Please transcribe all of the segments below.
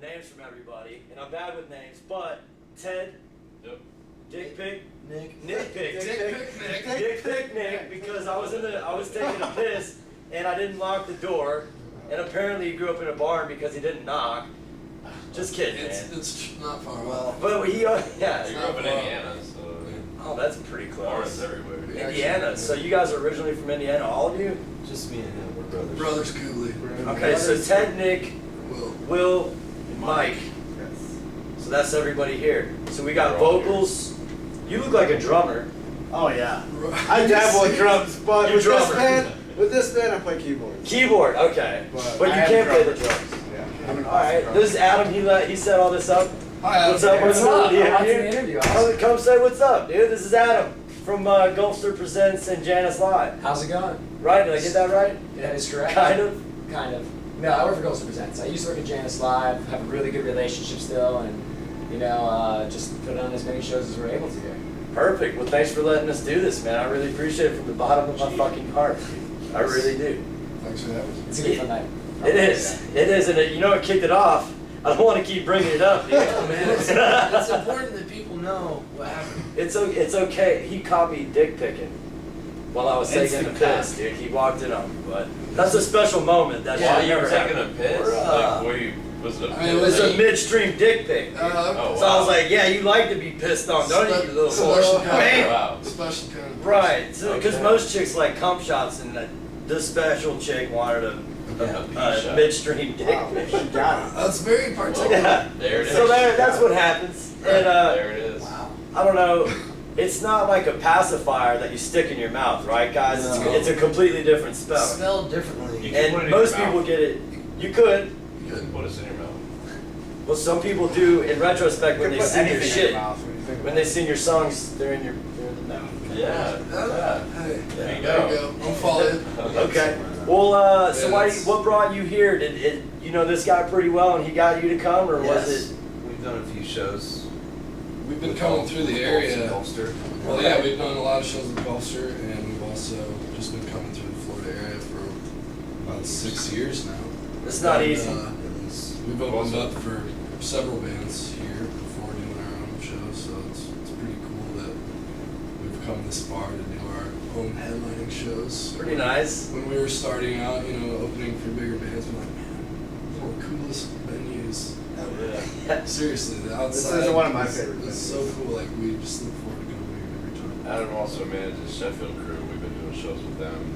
names from everybody, and I'm bad with names, but Ted, Yep. Dick Pic, Nick. Nick Pic, Dick Pic Nick, because I was taking a piss and I didn't lock the door, and apparently he grew up in a barn because he didn't knock. Just kidding, man. It's not far off. But he, I yeah. grew up in Indiana, so Oh, that's pretty barns close. everywhere. Indiana. So you guys are originally from Indiana, all of you? Just me and him, we're brothers. Brothers Cooley. Okay, so Ted, Nick, Will, and Mike. Yes. So that's everybody here. So we got vocals. You look like a drummer. Oh yeah. I dabble with drums, but You're with this band I play keyboards. Keyboard, okay. But you I am can't play the drummer. drums. Yeah. I'm an All right. This is Adam. He set all this up. Hi, What's up? What's up? Interview. Come say what's up, dude. This is Adam from Gulfster Presents and Janice Live. How's it going? Right? Did I get that right? That is correct. Kind of. Kind of. No, I work for Ghost Presents. I used to work at Janice Live, have a really good relationship still, and just put on as many shows as we're able to do. Perfect. Well, thanks for letting us do this, man. I really appreciate it from the bottom of my fucking heart. I really do. Thanks for having me. It's a good fun night. It is. It is, and it kicked it off. I don't want to keep bringing it up, dude. It's important that people know what happened. It's okay. He caught me dick picking while I was taking a piss, dude. He walked in on me, but that's a special moment. That's While should you were never taking happen. a piss? Like, was it a piss? It was a midstream dick pic. Oh, So I was wow. like, yeah, you like to be pissed on, don't you, you little Special whore? kind Man. Wow. Special kind of Right, because Okay. most chicks like cum shots, and this special chick wanted a shot. midstream dick pic. She got it. That's very particular. Yeah. There it is. So that's what happens. And there it is. Wow. I don't know, it's not like a pacifier that you stick in your mouth, right, guys? No. It's a completely different spell. Spelled differently. You can put it And in most your people mouth. get it. You could. You can put us in your mouth. Well, some people do in retrospect when You they can put sing your anything in shit. your mouth when you think When about they it. sing your songs, they're in the mouth. Yeah. Hey, There you there you go. go. I'm following. Okay. Well, so Yeah, what brought you here? Did you know this guy pretty well, and he got you to come, or was Yes. it? We've done a few shows. We've been coming through the area. Gulfster. Well, yeah, we've done a lot of shows with Gulfster, and we've also just been coming through the Florida area for about 6 years now. It's not And, easy. We've opened up for several bands here before doing our own shows, so it's pretty cool that we've come this far to do our own headlining shows. Pretty nice. When we were starting out, opening for bigger bands, we're like, man, these are the coolest venues ever. Yeah. Seriously, the This outside. is one of my favorite It's venues. so cool. Like we just look forward to going here every time. Adam also manages Sheffield Crew. We've been doing shows with them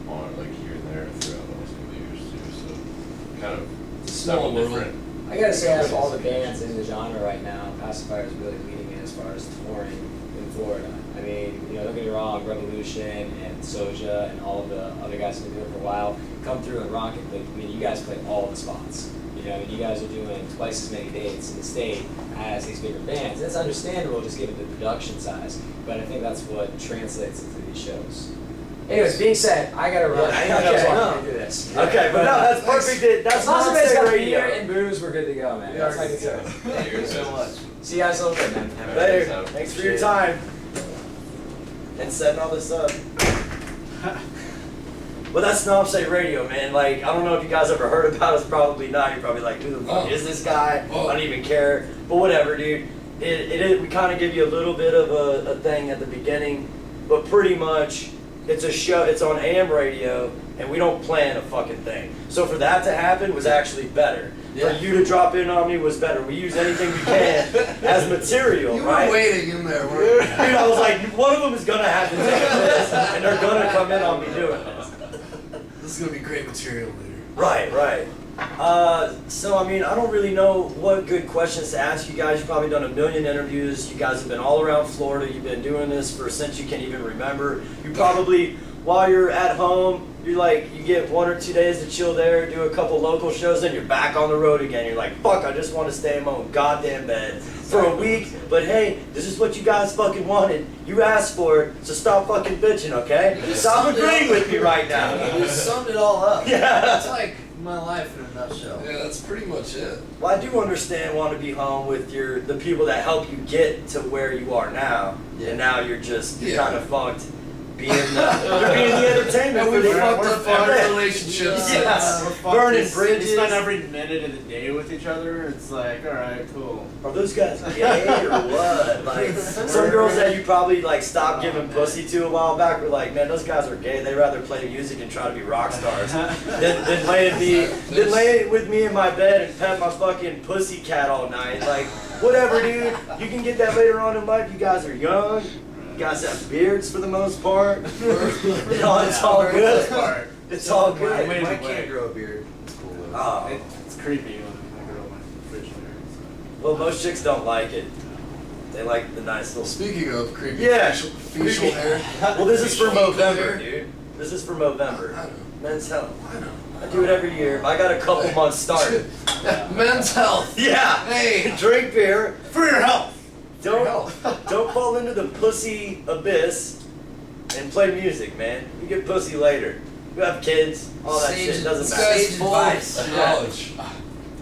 on here and there throughout the last couple of years too. So kind of Small several world. different. I gotta say, out of all the bands in the genre right now, Passafire is really leading it as far as touring in Florida. I mean, don't get me wrong, Revolution and Soja and all of the other guys who've been doing it for a while come through and rock it, but I mean, you guys play all the spots. You guys are doing twice as many dates in the state as these bigger bands. That's understandable just given the production size, but I think that's what translates into these shows. Anyways, being said, I gotta run. I know Okay, I can do this. Okay, but no, that's perfect. That's As long as not everybody's got radio. beer and booze, we're good to go, man. That's my concern. Thank you so much. See you guys a little bit, man. Have a Later. Thanks for your time and setting all this up. Well, that's Knomsai Radio, man. Like, I don't know if you guys ever heard about us. Probably not. You're probably like, who the fuck is this guy? Oh. I don't even care. But whatever, dude. We kind of give you a little bit of a thing at the beginning, but pretty much it's a show. It's on AM radio, and we don't plan a fucking thing. So for that to happen was actually better. Yeah. For you to drop in on me was better. We use anything we can as material, You right? were waiting in there, weren't you? Dude, I was like, one of them is gonna have to take this, and they're gonna come in on me doing this. This is gonna be great material later. Right. So I mean, I don't really know what good questions to ask you guys. You've probably done a million interviews. You guys have been all around Florida. You've been doing this since you can even remember. You probably, while you're at home, you get 1 or 2 days to chill there, do a couple local shows, then you're back on the road again. You're like, fuck, I just want to stay in my own goddamn bed for a week. But hey, this is what you guys fucking wanted. You asked for it, so stop fucking bitching, okay? Stop agreeing with me right now. You summed it all up. Yeah. That's like my life in a nutshell. Yeah, that's pretty much it. Well, I do understand wanting to be home with the people that help you get to where you are now, Yeah. and now you're Yeah. kind of fucked being they're being the entertainment And for we the fucked up Yeah. our relationships. Yeah. We're fucked. Burning We bridges. spend every minute of the day with each other. It's like, all right, cool. Are those guys gay or what? Like some girls that you probably like stopped giving pussy to a while back were like, man, those guys are gay. They rather play music and try to be rock stars than lay with me in my bed and pet my fucking pussy cat all night. Like whatever, dude. You can get that later on in life. You guys are young. You guys have beards for the most part. It's all good. It's all good. I can't grow a beard. It's cool though. Oh. It's creepy when I grow my facial hair. Well, most chicks don't like it. They like the nice little. Speaking of creepy Yeah. facial hair. Well, this is for Facial Movember, hair. dude. This is for Movember. I know. Men's Health. I know. I do it every year. I got a couple months started. Men's health. Yeah. Hey. Drink beer. For your health. Don't fall into the pussy abyss and play music, man. You get pussy later. You have kids. All that Sage- shit doesn't This matter. guy's Sage full of advice. knowledge.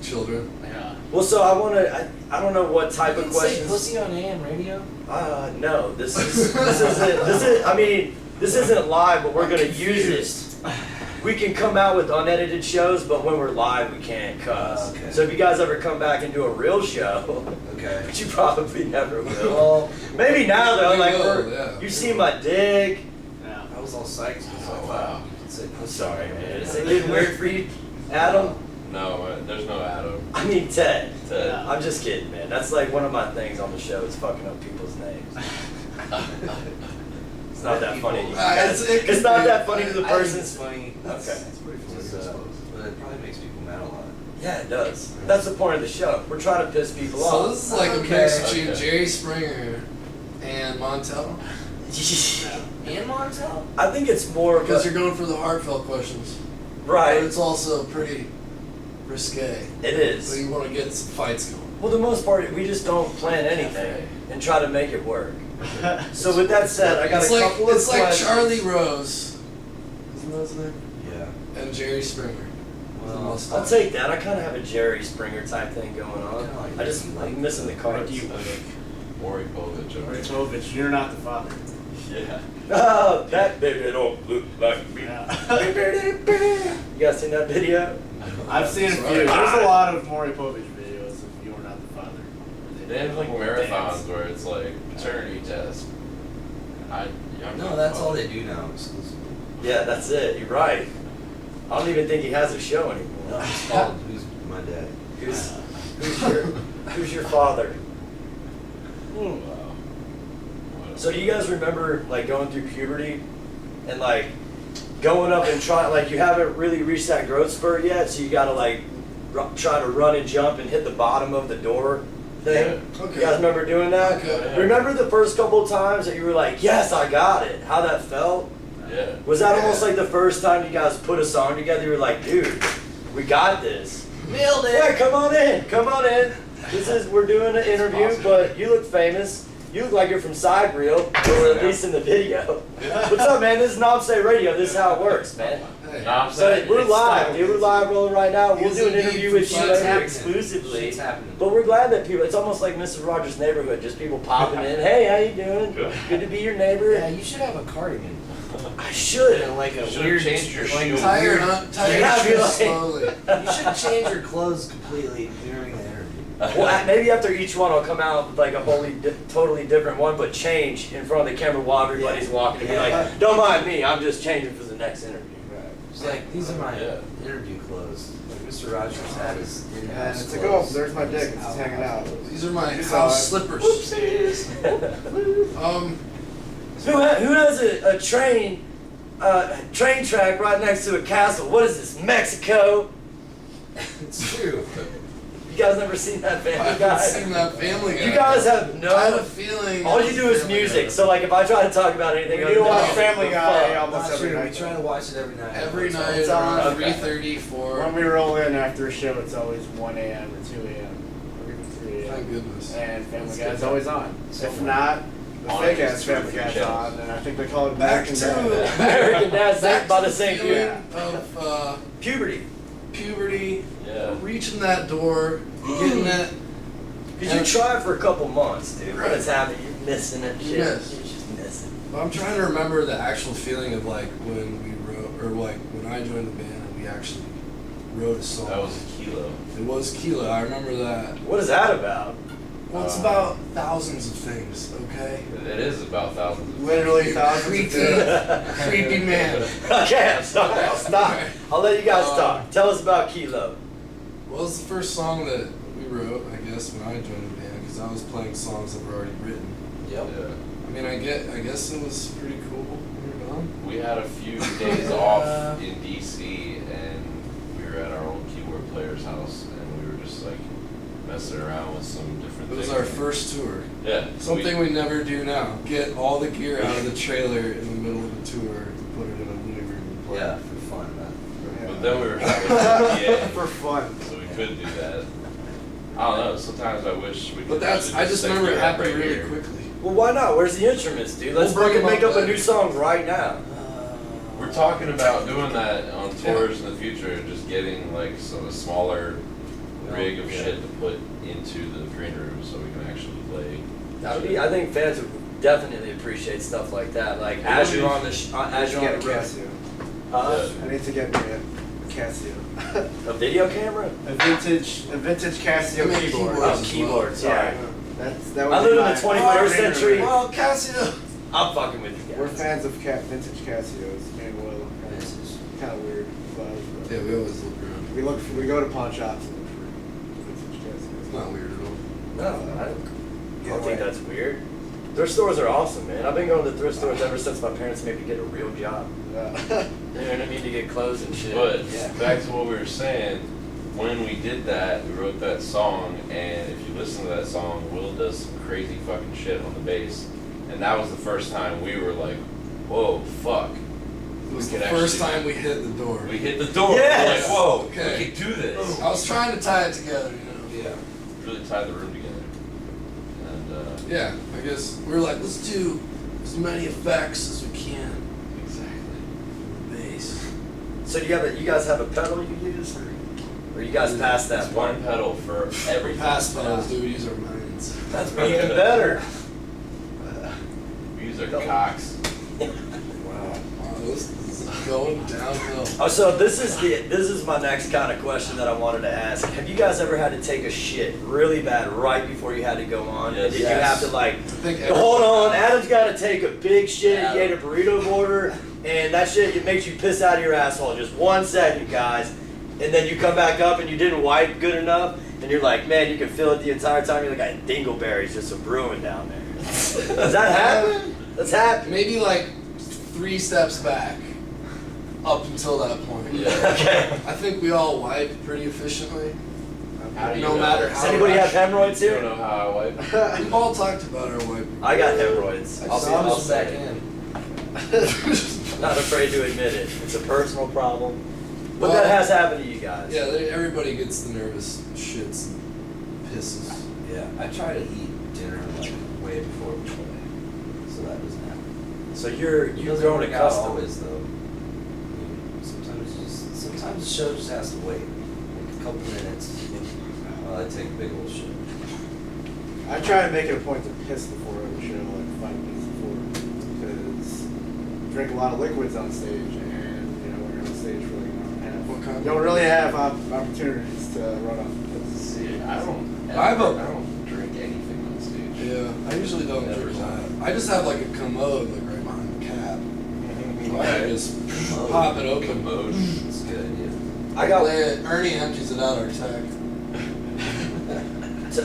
Children. Yeah. Well, so I don't know what type You of can say questions. pussy on AM radio. No. This isn't. I mean, this isn't live, but we're gonna use it. We can come out with unedited shows, but when we're live, we can't cuss. Okay. So if you guys ever come back and do a real show, Okay. which you probably never will. Well, Maybe now though, We like will, yeah. you see my dick. Yeah. I was all psyched because I Oh, thought wow. you could say I'm pussy. sorry, man. Is it getting weird for you, Adam? No, there's no Adam. I mean Ted. Ted. Yeah. I'm just kidding, man. That's like one of my things on the show is fucking up people's names. It's not that funny. to you guys. It's not that funny to the I think person. it's funny. Okay. It's pretty funny, but it probably makes people mad a lot. Yeah, it does. That's the point of the show. We're trying to piss people So off. this is like a Okay. mix between Okay. Jerry Springer and Montel. And Montel? I think it's more of Because a, you're going for the heartfelt questions. But right. it's also pretty risque. It So is. you want to get some fights going. Well, the most part, we just don't plan anything and try to make it work. So with that said, I got It's a like couple of it's like questions. Charlie Rose. Isn't that his name? Yeah. And Jerry Springer. With the Well, mustache. I'll take that. I kind of have a Jerry Springer type thing going on. Kinda like I just I'm missing the cards. Maury Povich. over Rich there. Movich, you're not the father. Yeah. Oh, that baby don't look like me. Yeah. You guys seen that video? I've seen a That's few. right. There's a lot of Maury Povich videos of You Are Not the Father. They have like People marathons dance. where it's like paternity test. I'm No, not that's all Povich. they do now exclusively. Yeah, that's it. You're right. I don't even think he has a show anymore. No, it's called Who's My Dad? Who's your father? Hmm. Wow. What So do you guys remember like going through puberty and like going up and trying like you haven't really reached that growth spurt yet, so you gotta like try to run and jump and hit the bottom of the door thing? Yeah. Okay. You guys remember doing that? Okay. Remember the first couple of times that you were like, yes, I got it. How that felt? Yeah. Was that Yeah. almost like the first time you guys put a song together? You were like, dude, we got this. Nailed it! Yeah, come on in. Come on in. We're doing an interview, awesome. but you look famous. You look like you're from Side Reel, or at least in the video. What's up, man? This is Knomsai Radio. This is how it works, man. Hey. No, I'm So saying we're it's live, still- dude. We're live rolling right now. We'll He's do an indeed interview from with you Side later Happening. exclusively. Shit's happening. But we're glad that people. It's almost like Mrs. Rogers' Neighborhood. Just people popping in. Hey, how you doing? Good. Good to be your neighbor. Yeah, you should have a cardigan. I should. And like a Should've weird changed your like shoes. Tired, huh? Tired Yeah, I feel like- slowly. You should change your clothes completely during the interview. Well, maybe after each one, I'll come out with like a totally different one, but change in front of the camera while everybody's walking and be like, "Don't mind me, I'm just changing for the next interview." It's like, these are my... Yeah. Interview clothes. Like Mr. Rogers had his in-house it's like, clothes. oh, there's my dick, it's His hanging out. clothes. These are my You house saw it. slippers. Who has a train track right next to a castle? What is this, Mexico? It's true. You guys never seen that I Family haven't Guy? seen that Family Guy. You guys have I have a no. feeling. All you do is music. So like, if I try to talk about anything, We other do than watch music, Family we're Guy fucked. almost Not every true. We night. try to watch it every night. Every So night It's on. around Okay. 3:30, 4. When we roll in after a show, it's always 1 a.m. or 2 a.m. or even 3 a.m. Thank goodness. And Family That's Guy's good. always on. So If not, the On fake it, ass it's Family three Guy's channels. on, and I think they call it Back American to Dad. American Dad's back by to the same feeling dude. of Puberty. puberty, Yeah. reaching that door, getting that. Cause you try it for a couple months, dude. When Right. it's happening, you're missing it. Shit. Yes. You're just missing. But I'm trying to remember the actual feeling of like when we wrote, or like when I joined the band and we actually wrote a song. That was a Kilo. It was Kilo. I remember that. What is that about? Well, it's about thousands of things. Okay. It is about thousands of Literally thousands of Creepy, things. creepy man. Okay, I'm sorry. I'll stop. I'll let you guys talk. Tell us about Kilo. Well, it's the first song that we wrote, I guess, when I joined the band, because I was playing songs that were already written. Yep. Yeah. I mean, I guess it was pretty cool when we were done. We had a few days off in DC, and we were at our old keyboard player's house, and we were just like messing around with some different It was things. our first tour. Yeah. Something we never do now. Get all the gear out of the trailer in the middle of the tour and put it in a living room and play. Yeah, for fun, man. But then we were having PA, For fun. so we couldn't do that. I don't know. Sometimes I wish we could. But that's, actually I just stick remember it to that happened right really here. quickly. Well, why not? Where's the instruments, dude? Let's We'll bring fucking make them up up a new later. song right now. We're talking about doing that on tours in the future, just getting like a smaller rig of shit to put into the green room so we can actually play. That would be. I think fans would definitely appreciate stuff like that. Like as you're on the as you're on Get the a road. Casio. Uh, I need to get me a Casio. a video camera? A vintage Casio I mean, keyboard. keyboards Oh, as keyboard. well. Sorry. That would I be live in my- the 21st century. Well, Casio. I'm fucking with you guys. We're fans of vintage Casios. Me and Will. Kind of weird, but Yeah, we always look around. we go to pawn shops and look for vintage Casios. It's not weird at all. No, I don't think that's weird. Thrift stores are awesome, man. I've been going to thrift stores ever since my parents made me get a real job. Yeah. You know what I mean? To get clothes and shit. But Yeah. back to what we were saying, when we did that, we wrote that song, and if you listen to that song, Will does some crazy fucking shit on the bass, and that was the first time we were like, "Whoa, fuck!" It was We the could first actually- time we hit the door. We hit the door. Yes! We're like, "Whoa, Okay. we can do this." I was trying to tie it together, you know. Yeah. Really tied the room together, and Yeah, I guess we were like, let's do as many effects as we can. exactly. Bass. So you guys have a pedal you use, or you guys past that It's one point? pedal for everything. Past pedals, dude, use our minds. That's even better. We use our cocks. Wow, this is going downhill. Oh, so this is my next kind of question that I wanted to ask. Have you guys ever had to take a shit really bad right before you had to go on? Yes. And did you Yes. have to like, I think hold on, everybody- Adam's got to take a big shit. Yeah. He ate a burrito order, and that shit it makes you piss out of your asshole. Just 1 second, guys, and then you come back up and you didn't wipe good enough, and you're like, man, you can feel it the entire time. You're like, I had dingleberries just a brewing down there. Does that happen? That's happened. Maybe like 3 steps back, up until that point. Yeah. Okay. I think we all wipe pretty efficiently. How do you No know? matter Does how. anybody have rushed. hemorrhoids You don't here? know how I wipe. We've all talked about our wiping. I got hemorrhoids. I I'll just be I'll almost back say. in. I'm not afraid to admit it. It's a personal problem. But Well, that has happened to you guys. Yeah, everybody gets the nervous shits and pisses. Yeah, I try to eat dinner like way before we play, so that doesn't happen. So you've Doesn't grown work out accustomed. always though. I mean, sometimes the show just has to wait, like a couple minutes while I take a big old shit. I try to make it a point to piss before every show, like 5 minutes before, because I drink a lot of liquids on stage, and when you're on stage, really What kind of don't really have opportunities to run off piss. See, I don't. I have a- I don't drink anything on stage. Yeah, I usually don't Never drink mind. that. I just have like a commode like right behind the cab. Okay. I just pop it open. Commode. That's a good idea. I got Ernie empties it out our tech.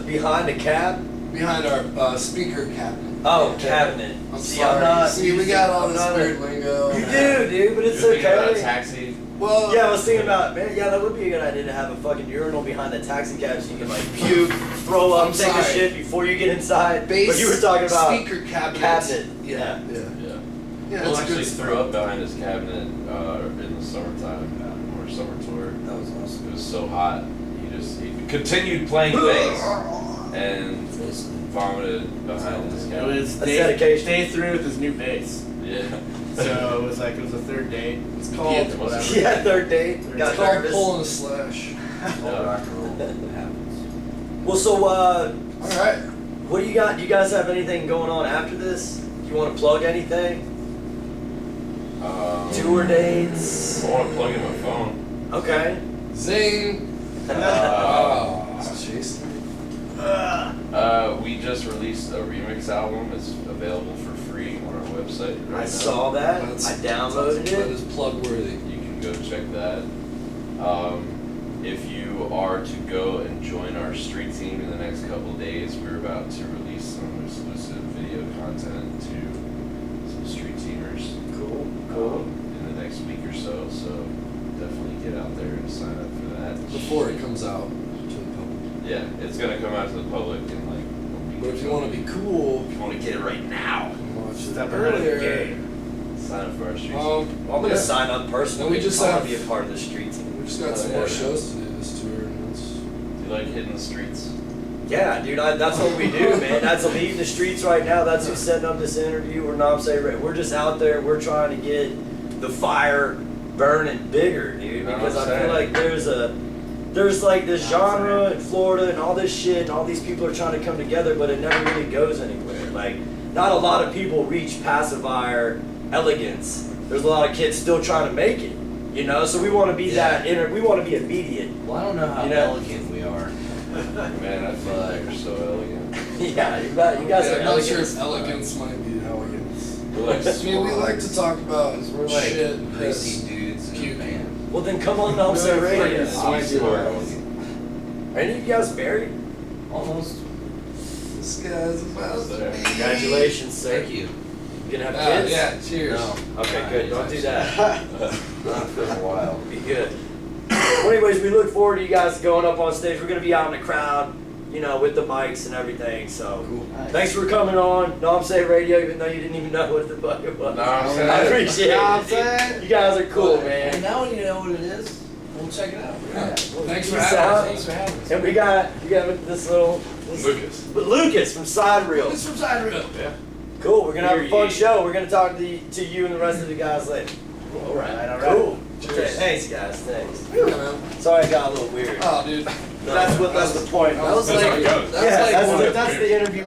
behind the cab. Behind our speaker cabinet. Oh, cabinet. I'm See, sorry. I'm not. See, we got all I'm this not weird lingo. You do, dude, but it's You're thinking about a okay. taxi. Well, Yeah, I was thinking about, man, yeah, that would be a good idea to have a fucking urinal behind the taxi cab so you can like puke, throw up, I'm take a sorry. shit before you get inside. bass But you were talking about speaker cabinet. cabinet. Yeah, Yeah. yeah. Yeah. Yeah, Will it's a actually good threw spot. up behind his cabinet in the summertime or summer tour. That was It awesome. was so hot. He continued playing bass and Basically. vomited behind his It cabinet. was That's dedication. day 3 with his new bass. Yeah. So it was a third date. It's called- Whatever. Yeah, third date. It's Got It's called nervous. pulling a slash. All rock and roll happens. Well, so All right. what do you got? Do you guys have anything going on after this? You want to plug anything? Tour dates? I want to plug in my phone. Okay. Zing! It's Chase. We just released a remix album. It's available for free on our website right I now. saw that. I downloaded That it. is plug worthy. You can go check that. If you are to go and join our street team in the next couple of days, we're about to release some exclusive video content to some street teamers. Cool. In the next week or so. So definitely get out there and sign up for that. Before it comes out to the public. Yeah, it's gonna come out to the public in like a week. But if you or want so. to be cool, if you want to get it right now, watch it Step ahead of the earlier. game. sign up for our street team. Well, I'm gonna Yeah. sign up personally. And we just I want have- to be a part of the street team. We just got some Yeah. more shows to do this tour, and it's Do you like hitting the streets? Yeah, dude, that's what we do, man. That's leaving the streets right now. That's who's setting up this interview. We're Knomsai. We're just out there. We're trying to get the fire burning bigger, dude. You know what Because I'm I feel saying? like there's like this genre in Florida and all this shit, and all these people are trying to come together, but it never really goes anywhere. Like, not a lot of people reach Passafire elegance. There's a lot of kids still trying to make it, you know. So we want to be we want to be immediate. Well, I don't know how You know- elegant we are. Man, I feel like you're so elegant. Yeah, you guys yeah, are I'm not sure elegant. if elegance might be elegance. We're like I mean, we like to talk about We're like shit, greasy piss. dudes in a puke. band. Well, then come on Knomsai Radio. Sweet sport. Are any of you guys married? Almost. This guy's about to be. Congratulations, sir. Thank you. You gonna have Ah, kids? yeah, cheers. No. Okay, good. Don't do that. Not for a while. Be good. Well, anyways, we look forward to you guys going up on stage. We're gonna be out in the crowd, you know, with the mics and everything. So, thanks for coming on Knomsai Radio, even though you didn't even know what the fuck it was. No, I'm saying. I appreciate Know what I'm it. saying? You guys are cool, And man. now when you know what it is, we'll check it out. Yeah. Thanks for Peace having out. us. Thanks for having us. And we got this little Lucas. Lucas from Side Reel. This from Side Reel. Yeah. Cool. We're gonna have a Here fun ye. show. We're gonna talk to you and the rest of the guys later. All right. Cool. Cheers. Okay, thanks, guys. Thanks. Yeah, man. Sorry, I got a little weird. Oh, dude. That's the point. That was That's how it goes. Yeah, like that's the interview.